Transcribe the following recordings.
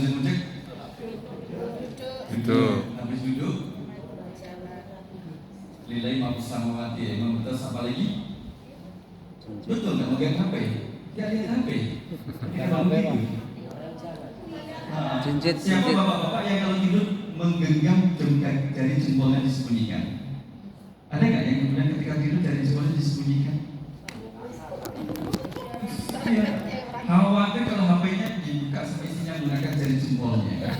ngecek. Itu. Habis duduk. Lillahi ma fis samawati, Imam Betas apa lagi? Betul nggak megang HP? Ya lihat HP. Siapa bapak-bapak yang kalau tidur menggenggam jari jempolnya disembunyikan? Ada nggak yang kemudian ketika tidur jari jempolnya disembunyikan? Ya, khawatir kalau HP-nya dibuka sampai isinya menggunakan jari jempolnya.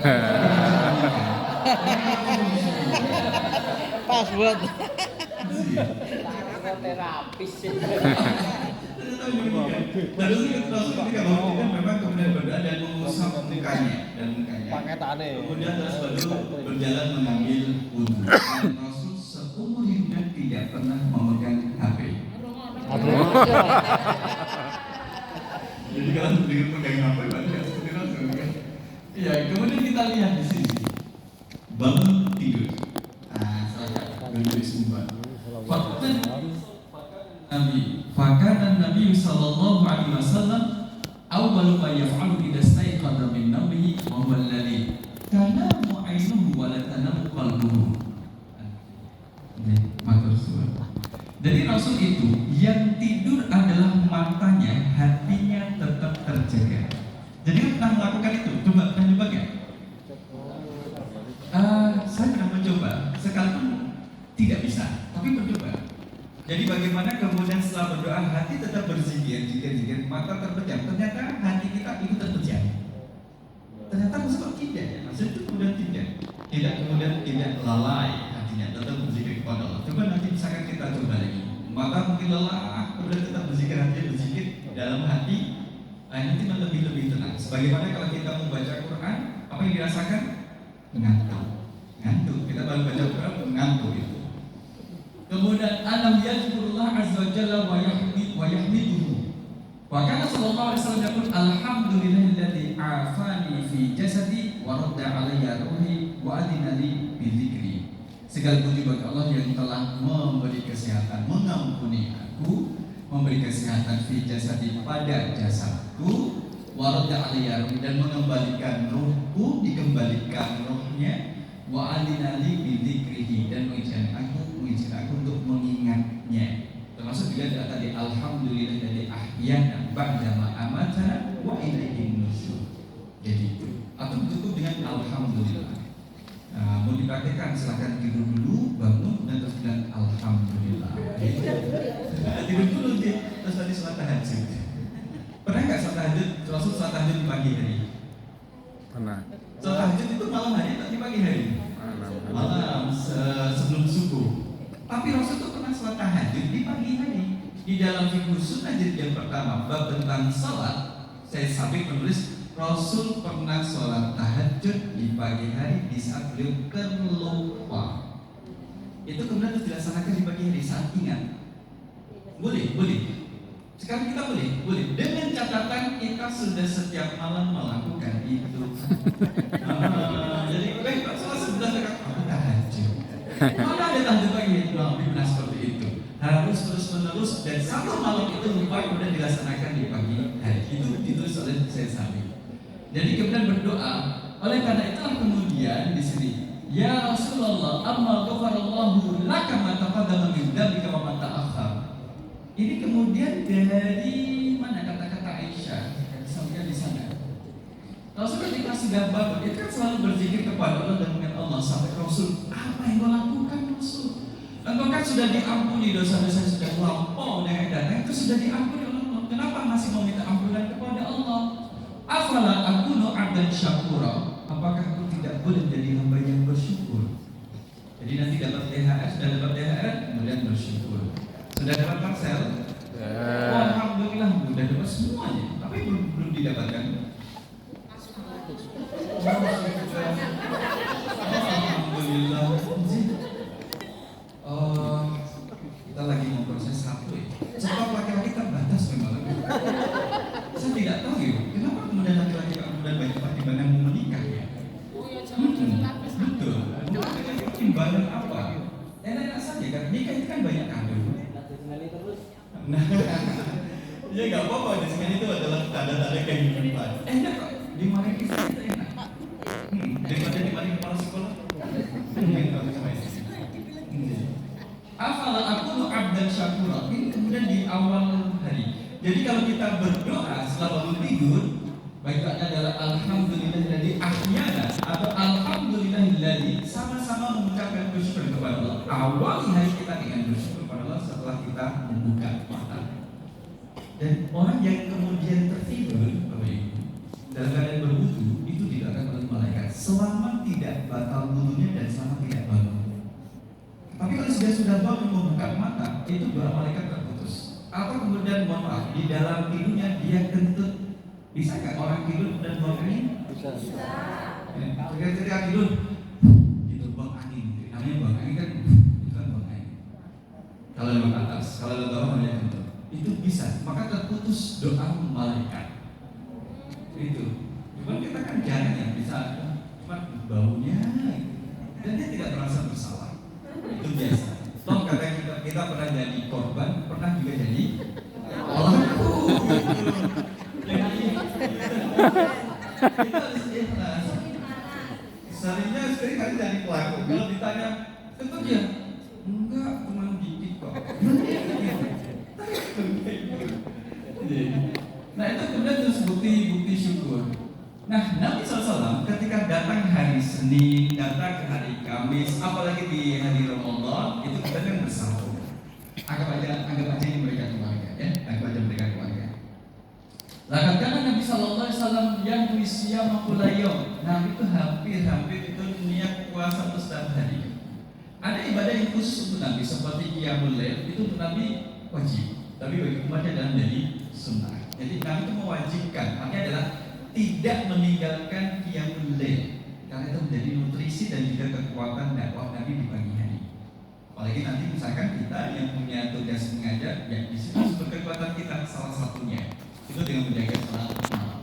Pas buat terapis. Terus Rasul ketika bangun tidur memang kemudian berdoa dan mengusap mukanya. paketane. Kemudian terus baru berjalan mengambil wudhu. Dan Rasul seumur hidupnya tidak pernah memegang HP. Jadi kalau dengan pegang HP banyak seperti Rasul kan. Iya, kemudian kita lihat di sini bangun tidur. Saya berdiri semua. Fakana Nabi sallallahu alaihi wasallam awwalu ma yaf'alu idza stayqadha min nawmihi wa huwa alladhi tanamu 'ainuhu wa la tanamu qalbuhu. Jadi Rasul itu yang tidur adalah matanya, hatinya tetap terjaga. Jadi pernah melakukan itu? Pernah coba nggak? Saya pernah mencoba, sekalipun tidak bisa, tapi mencoba. Jadi bagaimana kemudian setelah berdoa hati tetap berzikir, zikir, mata terpejam. Ternyata hati kita ikut terpejam. Ternyata Rasul tidak ya, Rasul itu kemudian tidak kemudian tidak lalai hatinya, tetap berzikir kepada Allah. Coba nanti misalkan kita coba lagi, mata mungkin lelah, kemudian tetap berzikir, hatinya berzikir dalam hati, nanti lebih tenang. Sebagaimana kalau kita membaca Quran, apa yang dirasakan? Ngantuk. Kita baru baca Quran ngantuk itu. Kemudian alam yazkurullah azza wa jalla wa yahmiduhu. Wa kana sallallahu alaihi wasallam yaqul alhamdulillahilladzi afani fi jasadi wa radda alayya ruhi wa adina li bi dzikri. Segala puji bagi Allah yang telah memberi kesehatan, mengampuni aku, memberi kesehatan fi jasadi pada jasadku, wa radda alayya ruhi dan mengembalikan ruhku, dikembalikan ruhnya, wa adina li bi dzikrihi dan mengizinkan aku untuk mengingatnya. Termasuk juga tadi alhamdulillahilladzi ahyana ba'dama amatana wa ilaihin nusyur. Jadi itu atau cukup dengan alhamdulillah. Mau dipraktikkan silakan tidur dulu, bangun dan terus bilang alhamdulillah. Tidur dulu terus tadi salat tahajud. Pernah nggak salat tahajud? Rasul salat tahajud di pagi hari. Pernah. Salat tahajud itu malam hari atau di pagi hari? Malam sebelum subuh. Tapi Rasul itu pernah salat tahajud di pagi hari. Di dalam fikih sunnah jilid yang pertama bab tentang salat, saya sampai menulis Rasul pernah salat tahajud di pagi hari di saat beliau terlupa. Itu kemudian harus dilaksanakan di pagi hari saat ingat. Boleh. Sekarang kita boleh. Dengan catatan kita sudah setiap malam melakukan itu. Jadi baik salat 11 rakaat tahajud. Mana ada tahajud pagi? Nah, seperti itu. Harus terus-menerus dan satu malam itu lupa kemudian dilaksanakan di pagi hari. Itu ditulis oleh saya sendiri. Jadi kemudian berdoa. Oleh karena itulah kemudian di sini, ya Rasulullah, amma ghafarallahu laka ma taqaddama min dzambika wa ma ta'akhkhar. Ini kemudian dari mana kata-kata Aisyah sampai di sana. Rasul ketika sudah bangun, dia kan selalu berzikir kepada Allah dan mengingat Allah sampai Rasul, apa yang kau lakukan Rasul? Engkau kan sudah diampuni dosa-dosa sudah melampau yang datang itu sudah diampuni oleh Allah. Kenapa masih mau minta ampunan kepada Allah? Afala akunu 'abdan syakura. Apakah aku tidak boleh menjadi hamba yang bersyukur? Jadi nanti dapat THR, sudah dapat THR, kemudian bersyukur. Sudah dapat parcel? Oh, alhamdulillah, sudah dapat semuanya. Tapi belum didapatkan. Alhamdulillah. Kita lagi mau proses satu ya. Sebab laki-laki terbatas memang. Saya tidak tahu ya, kenapa kemudian laki-laki kemudian banyak pertimbangan mau menikah ya? Betul. Pertimbangan apa? Enak-enak saja kan, nikah itu kan banyak kado. Nah, ya nggak apa-apa. Di sini itu adalah tanda-tanda kehidupan. Enak kok, di mana kita enak. Afala aqulu abdan syakura. Ini kemudian di awal hari. Jadi kalau kita berdoa setelah bangun tidur, baiknya adalah alhamdulillahilladzi ahyana atau alhamdulillahilladzi, sama-sama mengucapkan bersyukur kepada Allah. Awali hari kita dengan bersyukur kepada Allah setelah kita membuka mata. Dan orang yang kemudian tertidur, Bapak Ibu, dalam keadaan berwudu itu didoakan oleh malaikat selama tidak batal wudunya dan selama tidak bangun. Tapi kalau sudah bangun membuka mata, itu doa malaikat terputus. Atau kemudian mohon maaf, di dalam tidurnya dia kentut. Bisa nggak orang tidur dan buang angin? Bisa. Ketika tidur, itu buang angin. Namanya buang angin kan, itu kan buang angin. Kalau lewat atas, kalau lewat bawah namanya kentut. Itu bisa, maka terputus doa malaikat. Itu. Cuma kita kan jarang yang bisa, cuma baunya, dan dia tidak merasa bersalah. Itu biasa. Toh kata kita pernah jadi korban, pernah juga jadi pelaku. Kita harus ikhlas. Seringnya sering kali jadi pelaku. Kalau ditanya, itu dia enggak, cuma dikit kok. Nah itu kemudian terus bukti syukur. Nah Nabi SAW ketika datang hari Senin, datang ke hari Kamis, apalagi di hari Ramadan, itu kita kan bersahur. Anggap aja ini mereka keluarga, ya. Anggap aja mereka keluarga. Lakukan karena Nabi SAW yang wisya makulayom. Nah itu hampir itu niat puasa setiap hari. Ada ibadah yang khusus untuk Nabi seperti Qiyamul Lail, itu untuk Nabi wajib. Tapi bagi umatnya dalam jadi sunnah. Jadi Nabi itu mewajibkan, artinya adalah tidak meninggalkan Qiyamul Lail, karena itu menjadi nutrisi dan juga kekuatan dakwah Nabi di pagi hari. Apalagi nanti misalkan kita yang punya tugas mengajar, ya di situ sumber kekuatan kita salah satunya itu dengan menjaga salat malam.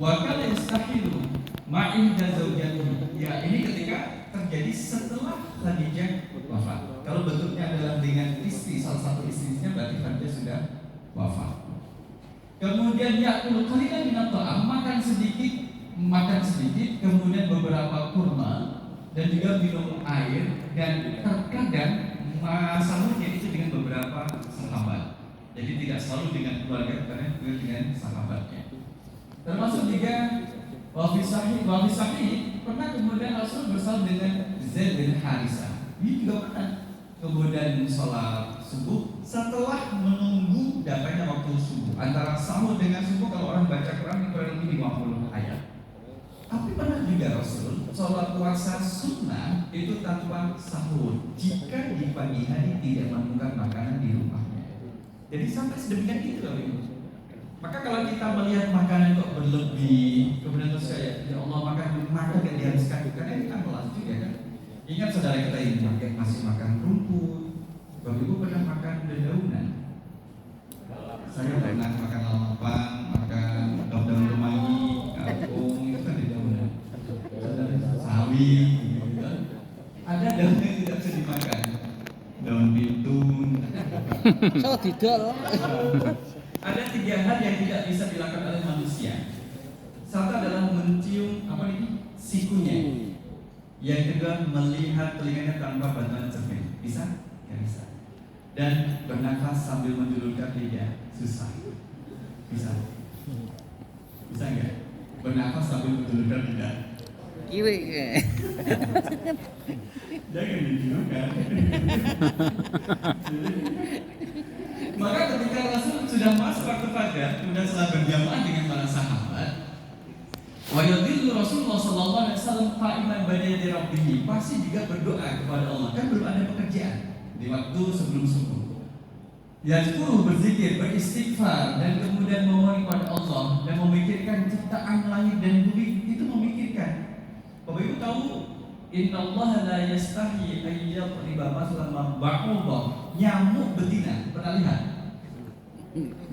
Wa kana yastahilu ma'inda zaujatihi. Ya ini ketika terjadi setelah Khadijah wafat. Kalau bentuknya adalah dengan istri, salah satu istrinya, berarti Khadijah sudah wafat. Kemudian yakul qalilan minat ta'am, makan sedikit, kemudian beberapa kurma dan juga minum air, dan terkadang sahurnya itu dengan beberapa sahabat. Jadi tidak selalu dengan keluarga, karena juga dengan sahabatnya. Termasuk juga wafi sahih pernah kemudian Rasul bersama dengan Zaid bin Harisah. Ini juga pernah kemudian sholat subuh setelah menunggu datangnya waktu subuh. Antara sahur dengan subuh kalau orang baca Quran kurang lebih 50 ayat. Tapi pernah juga Rasul sholat puasa sunnah itu tanpa sahur jika di pagi hari tidak menemukan makanan di rumahnya. Jadi sampai sedemikian itu loh Ibu. Maka kalau kita melihat makanan kok berlebih, kemudian terus kayak ya Allah makan yang dihabiskan, karena ini kan melas juga kan. Ingat saudara kita ini masih makan rumput. Bapak Ibu pernah makan dedaunan? Saya pernah makan lalapan, makan daun kemangi, kangkung, itu kan dedaunan. Sawi, gitu kan. Ada daun yang tidak bisa dimakan. Daun bintun. So tidak loh. Ada 3 hal yang tidak bisa dilakukan oleh manusia. Satu adalah mencium sikunya. Yang kedua melihat telinganya tanpa bantuan cermin. Bisa? Ya bisa. Dan bernafas sambil menjulurkan lidah. Susah. Bisa? Bisa nggak? Bernafas sambil menjulurkan lidah. Kiwi. Jangan ditirukan. Maka ketika Rasul sudah masuk waktu fajar, kemudian setelah berjamaah dengan para sahabat, wa yadhillu Rasulullah sallallahu alaihi wasallam qa'iman baina yaday rabbih, pasti juga berdoa kepada Allah. Kan belum ada pekerjaan di waktu sebelum subuh. Yazkuru, berzikir, beristighfar, dan kemudian memohon kepada Allah dan memikirkan ciptaan langit dan bumi, itu memikirkan. Bapak Ibu tahu, innallaha la yastahi ay yadriba mathalan ba'udah, nyamuk betina. Pernah lihat?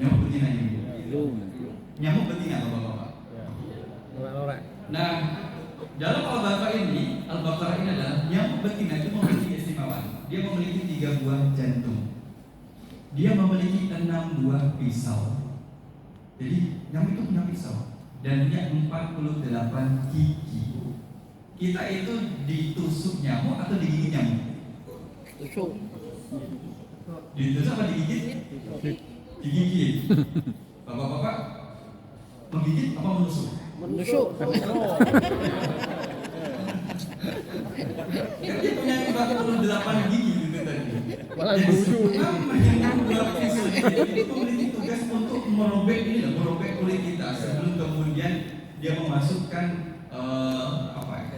Nyamuk betina ini. Nyamuk betina Bapak-bapak. Nah, dalam Al-Baqarah ini adalah nyamuk betina itu memiliki keistimewaan. Dia memiliki 3 buah jantung. Dia memiliki 6 buah pisau. Jadi nyamuk itu punya pisau dan punya 48 gigi. Kita itu ditusuk nyamuk atau digigit nyamuk? Tusuk. Ditusuk apa digigit? Digigit. Bapak-bapak menggigit apa menusuk? Menusuk. Dia punya 48 gigi gitu tadi. Malah Dan lucu. yang dua pincel itu memiliki tugas untuk merobek kulit kita sebelum kemudian dia memasukkan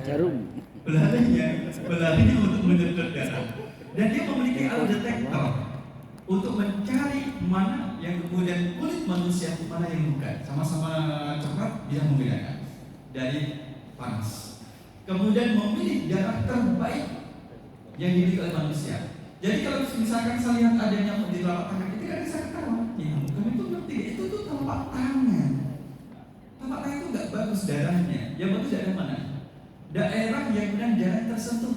Jarum. belahnya untuk menyedot darah. Dan dia memiliki alat detektor untuk mencari mana yang kemudian kulit manusia mana yang bukan. Sama-sama coklat bisa membedakan dari panas. Kemudian memilih darah terbaik yang dimiliki oleh manusia. Jadi kalau misalkan saya lihat ada nyamuk di telapak tangan itu kan saya ketawa. Kamu itu ngerti itu tuh telapak tangan. Telapak tangan itu nggak bagus darahnya. Yang bagus daerah mana? Daerah yang benar jarang tersentuh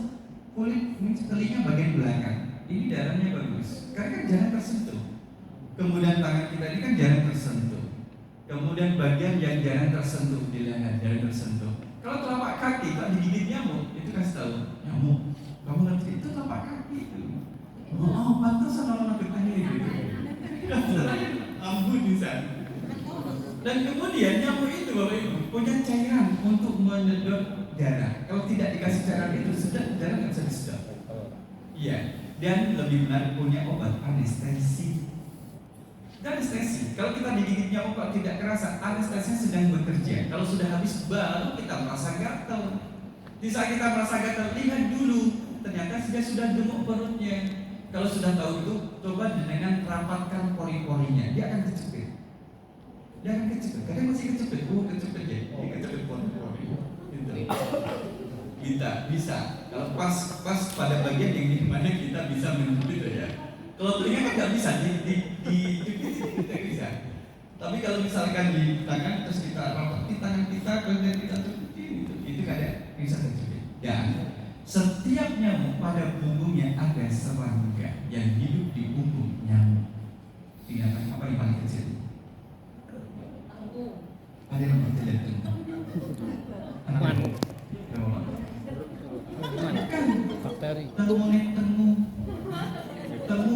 kulit telinga bagian belakang. Ini darahnya bagus. Karena kan jarang tersentuh. Kemudian tangan kita ini kan jarang tersentuh. Kemudian bagian yang jarang tersentuh di leher jarang tersentuh. Kalau telapak kaki tak digigit nyamuk, itu kasih tahu nyamuk. Kamu ngerti itu telapak kaki itu. Oh, pantas orang bertanya gitu. Ampun bisa. Dan kemudian nyamuk itu Bapak Ibu punya cairan untuk menyedot darah. Kalau tidak dikasih cairan itu sedot darah nggak bisa disedot. Iya. Dan lebih benar punya obat anestesi. Anestesi. Kalau kita digigit nyamuk kok tidak kerasa, anestesinya sedang bekerja. Kalau sudah habis baru kita merasa gatal. Di saat kita merasa gatal, lihat dulu. Ternyata sudah gemuk perutnya. Kalau sudah tahu itu, coba dengan rapatkan pori-porinya. Dia akan kecepit. Kadang masih kecepit. Kecepit ya. Dia kecepit pori-pori. Gitu. Kita bisa. Kalau pas pada bagian yang di mana kita bisa menutup itu ya. Kalau telinga kan nggak bisa tidak bisa. Tapi kalau misalkan di tangan terus kita rapati tangan kita kemudian kita tutupi itu kadang bisa terjadi. Dan setiap nyamuk pada punggungnya ada serangga yang hidup di punggung nyamuk. Tinggalkan apa yang paling kecil? Ada yang paling kecil? Mana? Bukan. Bakteri. Tengu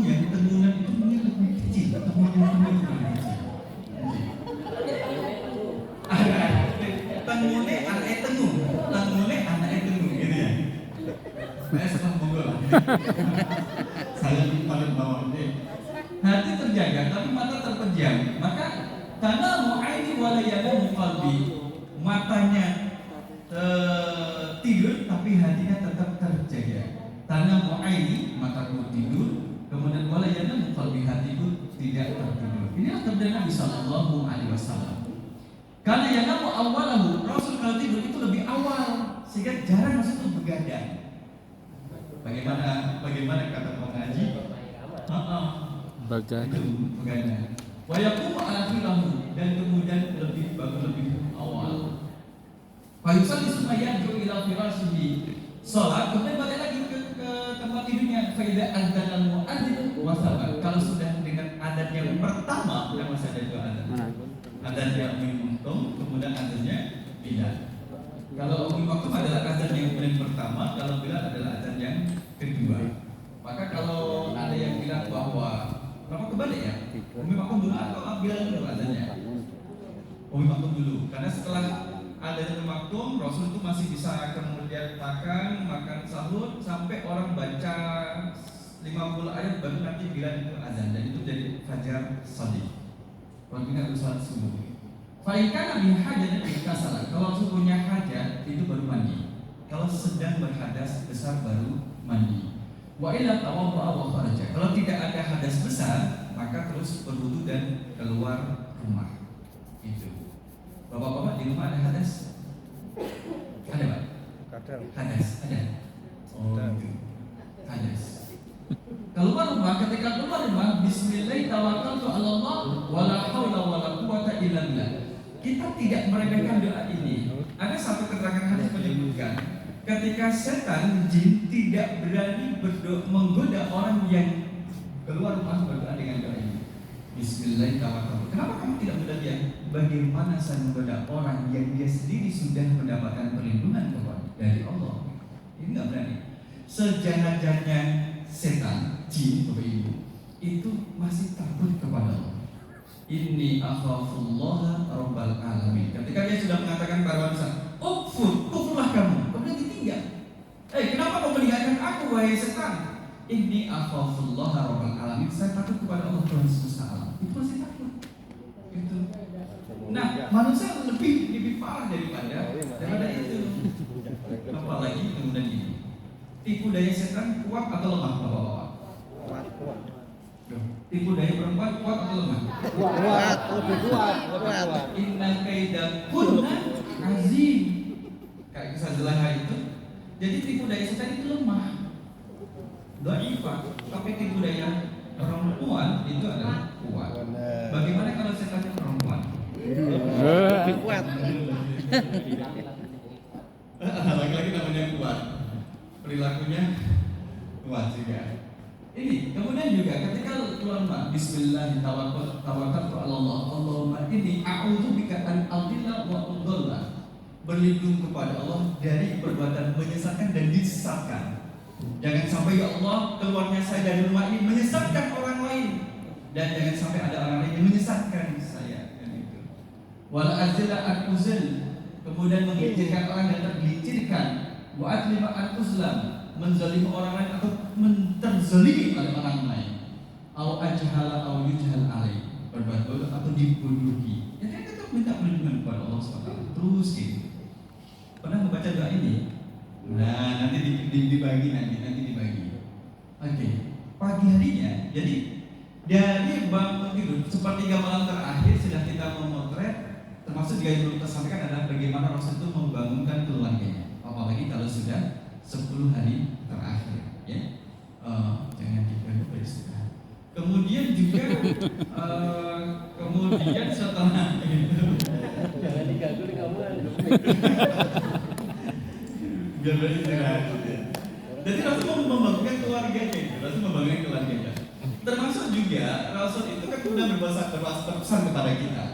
yang tengunan itu mungkin lebih kecil. Tengu itu lebih kecil. Tengune anaknya tengu gitu ya. Saya senang bonggol. Saya pada bawah ini. Hati terjaga tapi mata terpejam. Maka karena mu'aini walayana muqalbi, matanya tidur tapi hatinya tetap terjaga. Karena mu'aini mataku tidur, kemudian walayana muqalbi hatiku tidak tertidur. Ini sabda Nabi sallallahu alaihi wasallam. Karena yang namu awalahu, Rasul kalau tidur itu lebih awal sehingga jarang masuk itu begadang. Bagaimana kata pengaji? Begadang. Wa yaqumu akhilahu dan kemudian lebih awal. Fa yusalli summa yarji'u ila firashihi. Salat kemudian balik lagi ke tempat tidurnya. Fa idza adzana al-mu'adzin wa sabat. Kalau sudah dengan adan yang pertama yang masih ada dua adan. Adan yang maktum, kemudian adannya bilal. Kalau maktum adalah adan yang pertama, kalau bilal adalah adan yang kedua. Maka kalau ada yang bilang bahwa kenapa kebalik ya? Maktum dulu atau bilal dulu adannya? Maktum dulu, karena setelah adanya maktum, Rasul itu masih bisa kemudian makan sahur sampai orang baca 50 ayat baru nanti bilal itu azan dan itu jadi fajar shadiq. Kalau kita sholat subuh, fa'ikan nabi hajat dan salat. Kalau subuhnya hajat itu baru mandi. Kalau sedang berhadas besar baru mandi. Wa illa tawaddu'a wa kharaja. Kalau tidak ada hadas besar, maka terus berwudu dan keluar rumah. Itu. Bapak-bapak di rumah ada hadas? Ada Pak? Hadas ada. Oh, hadas. Keluar rumah, ketika keluar rumah, bismillah tawakkaltu 'ala Allah wala haula wala quwata illa billah. Kita tidak meremehkan doa ini. Ada satu keterangan hadis menyebutkan ketika setan jin tidak berani menggoda orang yang keluar rumah berdoa dengan doa ini. Bismillah tawakkaltu. Kenapa kamu tidak mudah dia? Bagaimana saya menggoda orang yang dia sendiri sudah mendapatkan perlindungan dari Allah? Ini nggak berani. Sejahat-jahatnya setan, jin, Bapak Ibu, itu masih takut kepada Allah. Inni akhafullaha rabbal alamin. Ketika dia sudah mengatakan kepada manusia, kufurlah kamu, kemudian ditinggal. Kenapa kau meninggalkan aku, wahai setan? Inni akhafullaha rabbal alamin. Saya takut kepada Allah Tuhan semesta alam. Itu masih takut. Itu. Nah, manusia lebih parah daripada itu. Apalagi kemudian ini. Tipu daya setan kuat atau lemah, Bapak-bapak? Kuat. Tipu daya perempuan kuat atau lemah? Kuat. Lebih kuat. Inna kaida kunna azim. Kayak kisah Zulaikha itu. Jadi tipu daya setan itu lemah, dhaifah. Tapi tipu daya perempuan itu adalah kuat. Bagaimana kalau setannya perempuan? Lebih kuat. Laki-laki namanya kuat, perilakunya kuat juga. Ini kemudian juga ketika ulama Bismillah tawakkaltu ala Allah, Allahumma inni a'udzubika an adilla wa udalla. Berlindung kepada Allah dari perbuatan menyesatkan dan disesatkan. Jangan sampai ya Allah keluarnya saya dari rumah ini menyesatkan orang lain, dan jangan sampai ada orang lain yang menyesatkan saya. Wala azilla an uzil, kemudian menggelincirkan orang dan tergelincirkan. Wa atlima an uzlam, menzalimi orang lain atau terzalimi oleh orang lain. Au ajhala au yujhal alaih, berbuat bodoh atau dibodohi. Ya kan tetap minta perlindungan kepada Allah SWT. Terus gitu. Pernah membaca doa ini? Nah, nanti dibagi. Oke. Pagi harinya, jadi dari bangun tidur sepertiga malam terakhir sudah kita memotret, termasuk juga yang belum kita sampaikan adalah bagaimana Rasul itu membangunkan keluarganya. Apalagi kalau sudah 10 hari terakhir, ya. Jangan diganggu beristirahat. Kemudian juga kemudian setelah itu Jangan diganggu di kamuan. biar beristirahat. Jadi Rasul membangunkan keluarganya. Termasuk juga Rasul itu kan sudah berpesan kepada kita.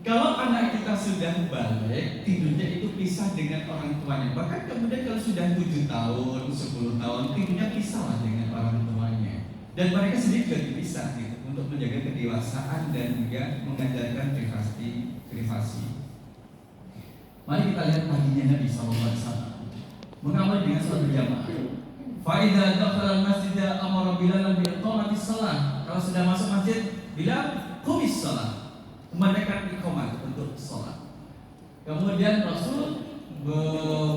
Kalau anak kita sudah balik, tidurnya itu pisah dengan orang tuanya. Bahkan kemudian kalau sudah 7 tahun, 10 tahun, tidurnya pisah lah dengan orang tuanya. Dan mereka sendiri juga dipisah gitu, untuk menjaga kedewasaan dan juga mengajarkan privasi. Mari kita lihat paginya Nabi SAW mengawali dengan salat berjamaah. Fa'idha dakhala al-masjid amara Bilalan bi iqamatis shalah. Kalau sudah masuk masjid, Bilal qumis shalah, memandangkan iqamah untuk sholat. Kemudian Rasul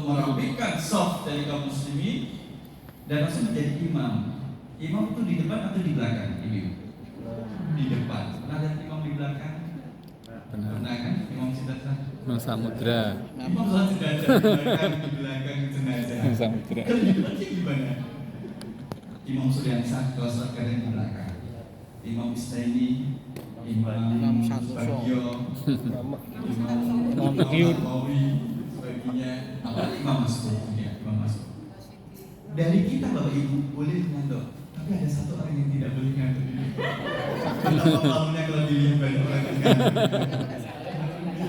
merapikan shaf dari kaum muslimin dan Rasul menjadi imam. Imam itu di depan atau di belakang? Ibu? Di depan. Pernah lihat imam di belakang? Pernah kan? Imam Siddhartha? Imam Samudra. Imam Siddhartha di belakang jenazah. Imam Samudra. Kalau di depan sih gimana? Imam Suryansah kalau sholat kadang di belakang. Imam Istaini, Imam Bagio, Imam Mawi, sebagainya. Apalagi Imam Mas'ud, ya, Imam Mas'ud. Dari kita Bapak Ibu boleh ngantuk, tapi ada satu orang yang tidak boleh ngantuk ini. Kenapa malunya kalau dilihat banyak orang yang ngantuk?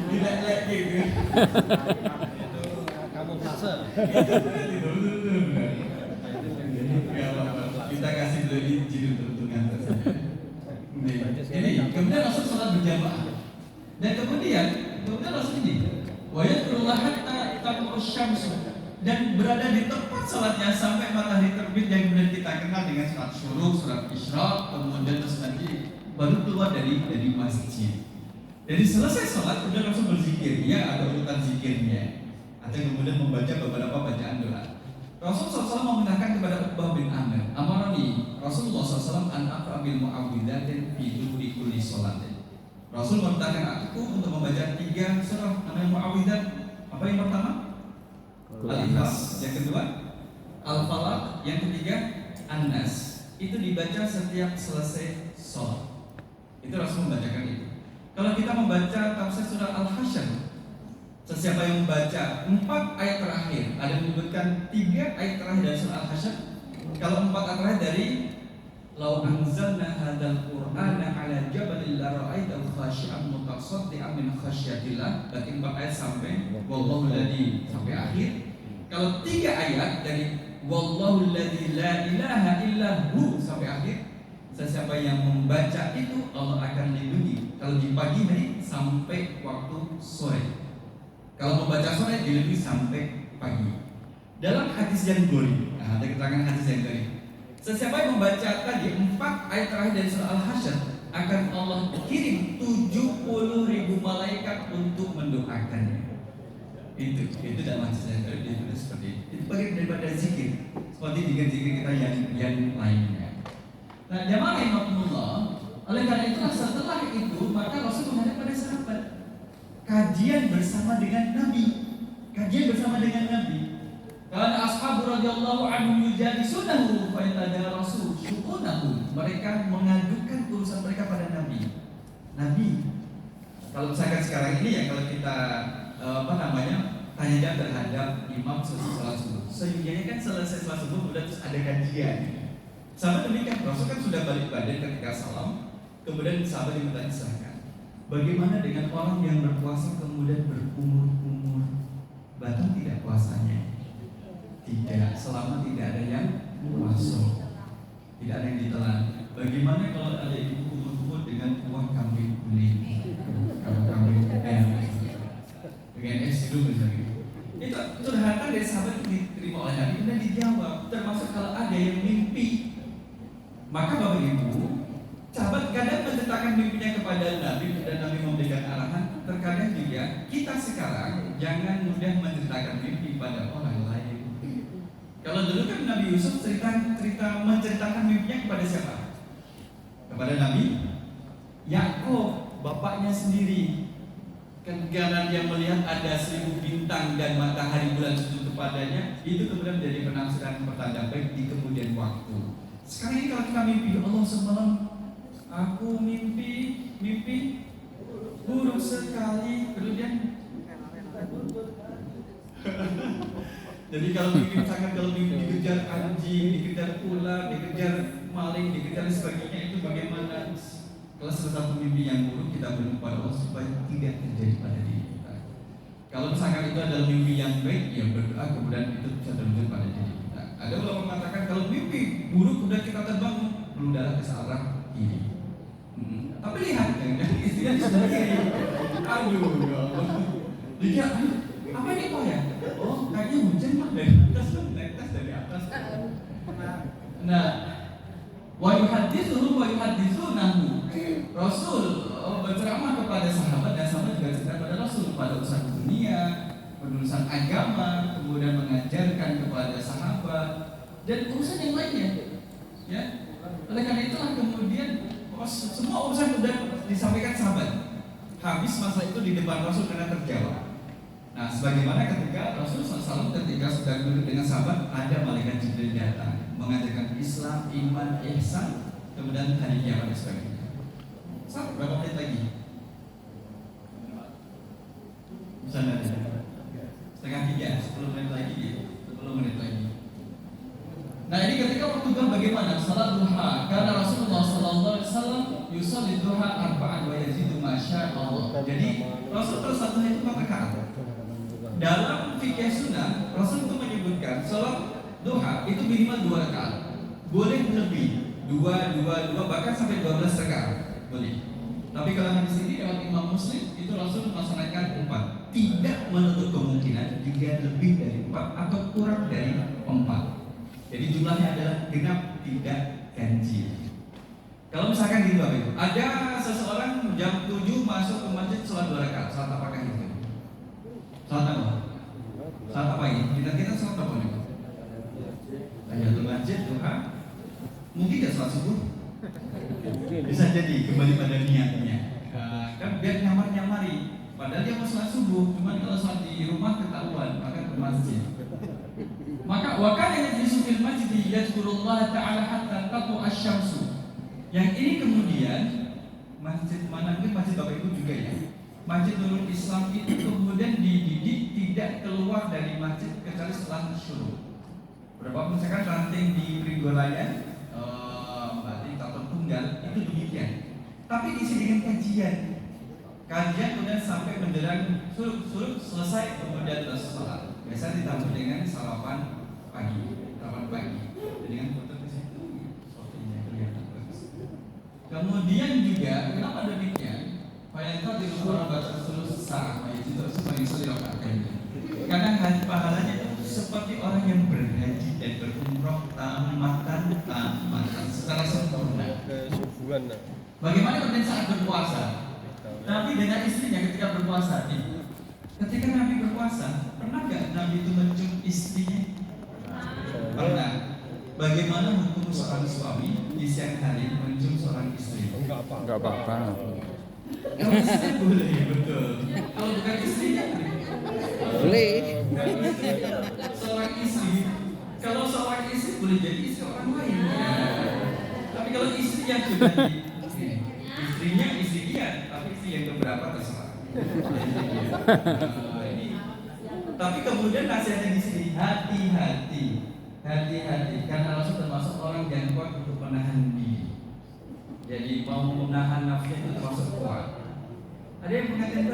Tidak lagi gitu. Kamu fase. Kita kasih dulu izin untuk ngantuk saja. Jadi kemudian Rasul sholat berjamaah. Dan kemudian Rasul ini wayatullah hatta tamur syamsu, dan berada di tempat sholatnya sampai matahari terbit, yang kemudian kita kenal dengan surat syuruk, surat isyraq, kemudian terus nanti baru keluar dari masjid. Jadi selesai sholat kemudian Rasul berzikir, ya ada urutan zikirnya, atau kemudian membaca beberapa bacaan doa. Rasul SAW memerintahkan kepada Uqbah bin Amir, amarani Rasulullah SAW an aqrabil mu'awwidzatin fi duburi kulli sholatin. Rasul memerintahkan aku untuk membaca 3 surah namanya mu'awwidzat. Apa yang pertama? Al-Ikhlas. Yang kedua Al-Falaq. Yang ketiga An-Nas. Itu dibaca setiap selesai sholat. Itu Rasul membacakan itu. Kalau kita membaca tafsir surah Al-Hasyr, sesiapa yang membaca 4 ayat terakhir, ada menyebutkan 3 ayat terakhir dari surah Al-Hasyr. Kalau 4 ayat terakhir dari Lau anzalna hadzal qur'ana 'ala jabalin la ra'aitahu khashi'an mutasaddian min khasyatillah. Berarti 4 ayat sampai wallahu ladzi sampai akhir. Kalau 3 ayat dari wallahu alladzi la ilaha illa hu sampai akhir. Sesiapa yang membaca itu Allah akan lindungi kalau di pagi hari sampai waktu sore. Kalau membaca sore dilindungi sampai pagi. Dalam hadis yang gori, ada keterangan hadis yang gori. Sesiapa yang membaca tadi 4 ayat terakhir dari surah Al-Hasyr akan Allah kirim 70.000 malaikat untuk mendoakannya. Itu dalam hadis yang gori ditulis seperti itu. Itu bagian daripada zikir. Seperti dengan zikir kita yang lainnya. Nah, jamaah rahimakumullah, oleh karena itulah setelah itu maka Rasul menghadap pada sahabat. Kajian bersama dengan Nabi. Karena ashabu radhiyallahu anhum yujadisunahu fa yatadarasu syu'unahu. Mereka mengadukan urusan mereka pada Nabi. Kalau misalkan sekarang ini ya kalau kita tanya jawab terhadap imam sholat subuh. Sejujurnya kan selesai sholat subuh sudah terus ada kajian. Sama demikian, Rasul kan sudah balik badan ketika salam. Kemudian sahabat yang bertanya silahkan, bagaimana dengan orang yang berpuasa kemudian berumur-umur? Batal tidak puasanya? Tidak, selama tidak ada yang puasa, tidak ada yang ditelan. Bagaimana kalau ada ibu umur-umur dengan uang kambing kuning, kambing putih, dengan es itu misalnya? Itu curhatan dari sahabat diterima oleh Nabi kemudian dijawab. Termasuk kalau ada yang mimpi. Maka Bapak Ibu, sahabat kadang menceritakan mimpinya kepada Nabi dan Nabi memberikan arahan. Terkadang juga kita sekarang jangan mudah menceritakan mimpi pada orang lain. Kalau dulu kan Nabi Yusuf menceritakan mimpinya kepada siapa? Kepada Nabi Yakub, bapaknya sendiri. Karena dia melihat ada 1000 bintang dan matahari bulan sujud kepadanya, itu kemudian menjadi penafsiran pertanda baik di kemudian waktu. Sekarang ini kalau kita mimpi, Allah semalam aku mimpi buruk sekali, kemudian jadi kalau mimpi misalkan dikejar anjing, dikejar ular, dikejar maling, dikejar sebagainya, itu bagaimana? Kalau salah satu mimpi yang buruk kita berdoa pada Allah supaya tidak terjadi pada diri kita. Kalau misalkan itu adalah mimpi yang baik, ya berdoa kemudian itu bisa terwujud pada diri kita. Ada ulama mengatakan kalau mimpi buruk kemudian kita terbang, berudahlah ke arah kiri. Tapi lihat kan istrinya di sebelah kiri. Aduh, dia apa ini kok ya? Oh, kayaknya hujan mah dari atas, dari atas. Nah, wa yuhadditsunahu. Rasul berceramah kepada sahabat dan sahabat juga cerita pada Rasul pada urusan dunia, penulisan agama, kemudian mengajarkan kepada sahabat dan urusan yang lainnya. Ya, oleh karena itulah kemudian semua urusan sudah disampaikan sahabat. Habis masa itu di depan Rasul karena terjawab. Nah, sebagaimana ketika Rasul SAW ketika sedang duduk dengan sahabat, ada malaikat Jibril datang mengajarkan Islam, iman, ihsan, kemudian hari kiamat dan sebagainya. Berapa menit lagi? Bisa nanti? Setengah 3, 10 menit lagi, 10 menit lagi. Nah, ini ketika waktu duha bagaimana? Salat duha. Karena Rasulullah SAW yusolli duha arba'an wa yazidu masyaallah. Jadi Rasul satu hari itu 4 rakaat. Dalam fikih sunnah, Rasul itu menyebutkan salat duha itu minimal 2 rakaat. Boleh lebih, 2, bahkan sampai 12 rakaat. Boleh. Tapi kalau hadis ini lewat Imam Muslim itu Rasul melaksanakan 4. Tidak menutup kemungkinan juga lebih dari 4 atau kurang dari 4. Jadi jumlahnya adalah genap tidak ganjil. Kalau misalkan di Bapak Ibu, ada seseorang jam 7 masuk ke masjid sholat 2 rakaat. Sholat apakah itu? Sholat apa? Sholat apa ini? Kita sholat apa nih? Tahiyatul masjid, duha. Mungkin ya sholat subuh. Bisa jadi kembali pada niatnya. Kan biar nyamar-nyamari. Padahal dia mau sholat subuh, cuman kalau sholat di rumah ketahuan, maka ke masjid. Maka wakana yajlisu fil masjid yadhkurullah ta'ala hatta taqu asy-syamsu. Yang ini kemudian masjid mana mungkin masjid Bapak Ibu juga ya. Masjid Nurul Islam itu kemudian dididik tidak keluar dari masjid kecuali setelah syuruk. Berapa misalkan ranting di Pringgolayan, berarti Tato Tunggal itu demikian. Tapi diisi dengan kajian kemudian sampai menjelang suruk selesai kemudian sholat. Biasa ditambah dengan sarapan pagi. selamat pagi. Dengan foto ke situ, fotonya kelihatan bagus. Kemudian juga, kenapa demikian? Bayangkan di orang baca terus sama itu supaya dilakukan. Karena pahalanya itu seperti orang yang berhaji dan berumroh tamatan secara sempurna. Kesubuhan. Bagaimana kemudian saat berpuasa? Nabi dengan istrinya ketika berpuasa nih. Ketika Nabi berpuasa, pernah nggak Nabi itu mencium istrinya? Pernah. Bagaimana hukum seorang suami di siang hari mencium seorang istri? Enggak Enggak apa-apa. Kalau istri boleh, betul. Kalau bukan istrinya, Boleh. seorang istri. Kalau seorang istri boleh jadi istri orang lain. Tapi kalau istri yang sudah istrinya istri dia, tapi istri yang beberapa terserah. Tapi kemudian nasihatnya di sini hati-hati, karena Rasul termasuk orang yang kuat untuk menahan diri. Jadi mau menahan nafsu itu termasuk kuat. Ada yang mengatakan